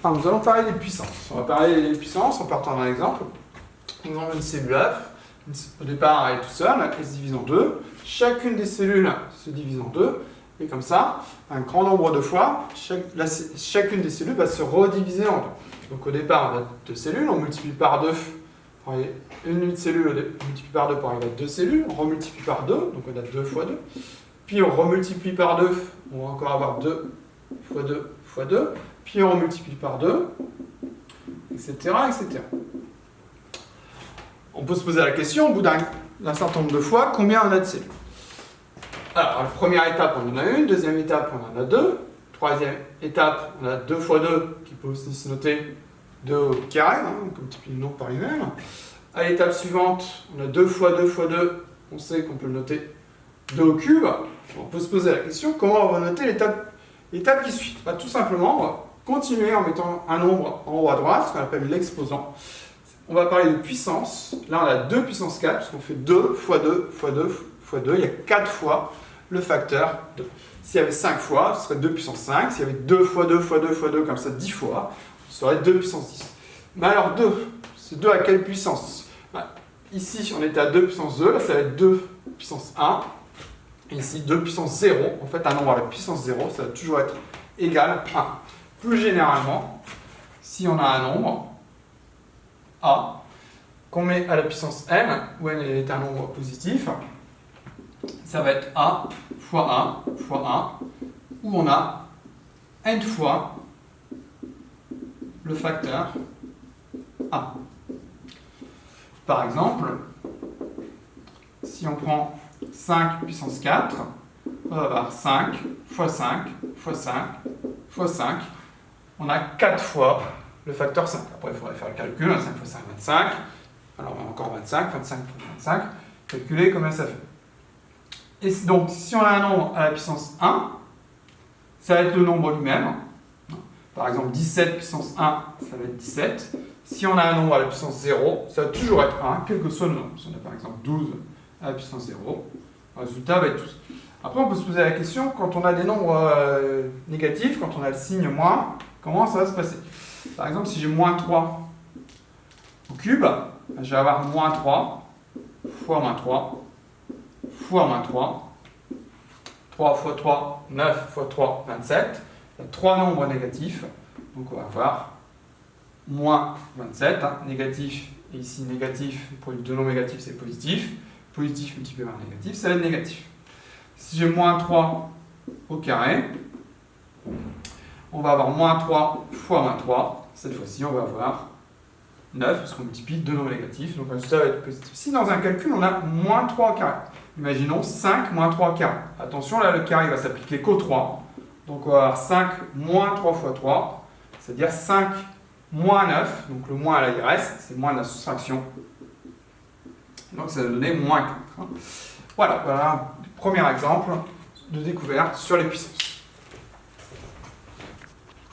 Alors, nous allons parler des puissances. On va parler des puissances en partant d'un exemple. Nous avons une cellule F. Au départ, elle est toute seule, elle se divise en deux. Chacune des cellules se divise en deux. Et comme ça, un grand nombre de fois, chacune des cellules va se rediviser en deux. Donc au départ, on a deux cellules, on multiplie par deux. Une unité de cellule, on multiplie par deux pour arriver à deux cellules. On remultiplie par deux, donc on a 2 fois 2. Puis on remultiplie par 2, on va encore avoir 2 fois 2 fois 2. Puis on multiplie par 2, etc., etc. On peut se poser la question, au bout d'un certain nombre de fois, combien on a de cellules? Alors, la première étape, on en a une. Deuxième étape, on en a deux. Troisième étape, on a 2 fois 2, qui peut aussi se noter 2 au carré, on multiplie le nombre par lui-même. À l'étape suivante, on a 2 fois 2 fois 2, on sait qu'on peut le noter 2 au cube. On peut se poser la question, comment on va noter l'étape qui suit? Tout simplement, on va continuer en mettant un nombre en haut à droite, ce qu'on appelle l'exposant. On va parler de puissance. Là, on a 2 puissance 4, parce qu'on fait 2 fois 2 fois 2 fois 2. Il y a 4 fois le facteur 2. S'il y avait 5 fois, ce serait 2 puissance 5. S'il y avait 2 fois 2 fois 2 fois 2, comme ça, 10 fois, ce serait 2 puissance 10. Mais alors 2, c'est 2 à quelle puissance? Ici, on était à 2 puissance 2. Là, ça va être 2 puissance 1. Et ici, 2 puissance 0. En fait, un nombre à la puissance 0, ça va toujours être égal à 1. Plus généralement, si on a un nombre A, qu'on met à la puissance n, où n est un nombre positif, ça va être A fois 1 fois 1, où on a n fois le facteur A. Par exemple, si on prend 5 puissance 4, on va avoir 5 fois 5 fois 5 fois 5. On a 4 fois le facteur 5. Après, il faudrait faire le calcul. 5 fois 5, 25. Alors, on a encore 25. 25 fois 25. Calculer combien ça fait. Et donc, si on a un nombre à la puissance 1, ça va être le nombre lui-même. Par exemple, 17 puissance 1, ça va être 17. Si on a un nombre à la puissance 0, ça va toujours être 1, quel que soit le nombre. Si on a par exemple 12 à la puissance 0, le résultat va être 12. Après, on peut se poser la question, quand on a des nombres négatifs, quand on a le signe moins, comment ça va se passer? Par exemple, si j'ai moins 3 au cube, je vais avoir moins 3 fois moins 3 fois moins 3. 3 fois 3, 9 fois 3, 27. Il y a 3 nombres négatifs, donc on va avoir moins 27, négatif, et ici négatif, pour les deux nombres négatifs c'est positif, positif multiplié par négatif, ça va être négatif. Si j'ai moins 3 au carré, on va avoir moins 3 fois moins 3, cette fois-ci on va avoir 9, parce qu'on multiplie deux nombres négatifs, donc le résultat va être positif. Si dans un calcul on a moins 3 au carré, imaginons 5 moins 3 au carré. Attention, là le carré va s'appliquer qu'au 3, donc on va avoir 5 moins 3 fois 3, c'est-à-dire 5 moins 9, donc le moins là il reste, c'est moins de la soustraction. Donc ça va donner moins 4. Voilà un premier exemple de découverte sur les puissances.